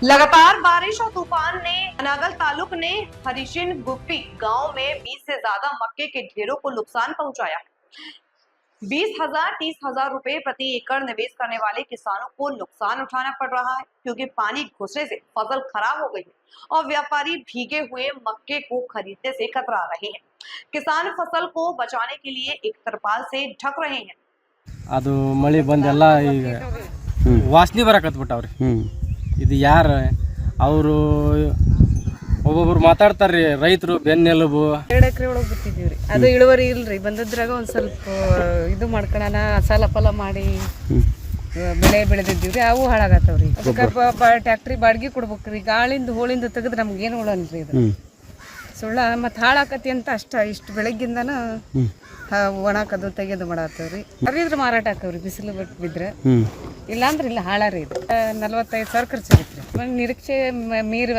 लगातार बारिश और तूफान ने अनागल तालुक ने हरिशिन गुप्पी गांव में 20 से ज्यादा मक्के के ढेरों को नुकसान पहुंचाया। 20,000-30,000 रुपए प्रति एकड़ निवेश करने वाले किसानों को नुकसान उठाना पड़ रहा है, क्योंकि पानी घुसने से फसल खराब हो गई है और व्यापारी भीगे हुए मक्के को खरीदने से कतरा रहे हैं। किसान फसल को बचाने के लिए एक तरपाल से ढक रहे हैं। ಅದು ಮಳೆ ಬಂದೆಲ್ಲ ಈಗ ವಾಸನೆ ಬರಕತ್ಬಿಟ್ಟವ್ರಿ। ಇದು ಯಾರು ಅವರು ಒಬ್ಬೊಬ್ರು ಮಾತಾಡ್ತಾರ್ರಿ, ರೈತರು ಬೆನ್ನೆಲುಬು 2 ಎಕರೆ ಒಳಗೆ ಬಿತ್ತಿದ್ದೀವ್ರಿ, ಅದು ಇಳುವರಿ ಇಲ್ರಿ, ಬಂದದ್ರಾಗ ಒಂದು ಸ್ವಲ್ಪ ಇದು ಮಾಡ್ಕೊಳಣ ಸಾಲ ಫಲ ಮಾಡಿ ಬೆಳೆ ಬೆಳೆದಿದ್ದೀವ್ರಿ, ಅವು ಹಾಳಾಗತ್ತವ್ರಿ। ಅದಕ್ಕೆ ಟ್ಯಾಕ್ಟ್ರಿ ಬಾಡಿಗೆ ಕೊಡ್ಬೇಕ್ರಿ, ಗಾಳಿಂದ ಹೋಳಿಂದ ತೆಗೆದ್ರೆ ನಮ್ಗೇನು ಉಳನ್ರಿ ಇದು ಸುಳ್ಳ ಮತ್ತು ಹಾಳಾಕತಿ ಅಂತ ಇಷ್ಟು ಬೆಳಗ್ಗಿಂದನ ಒಣಕದು ತೆಗೆದು ಮಾಡತ್ತವ್ರಿ। ಹರಿದ್ರೆ ಮಾರಾಟ ಆಕವ್ರಿ, ಬಿಸಿಲು ಬಿದ್ರೆ, ಇಲ್ಲಾಂದ್ರೆ ಇಲ್ಲ ಹಾಳಾರಿ ಇದು 45,000 ಖರ್ಚಾಗೈತ್ರಿ, ನಿರೀಕ್ಷೆ ಮೀರಿ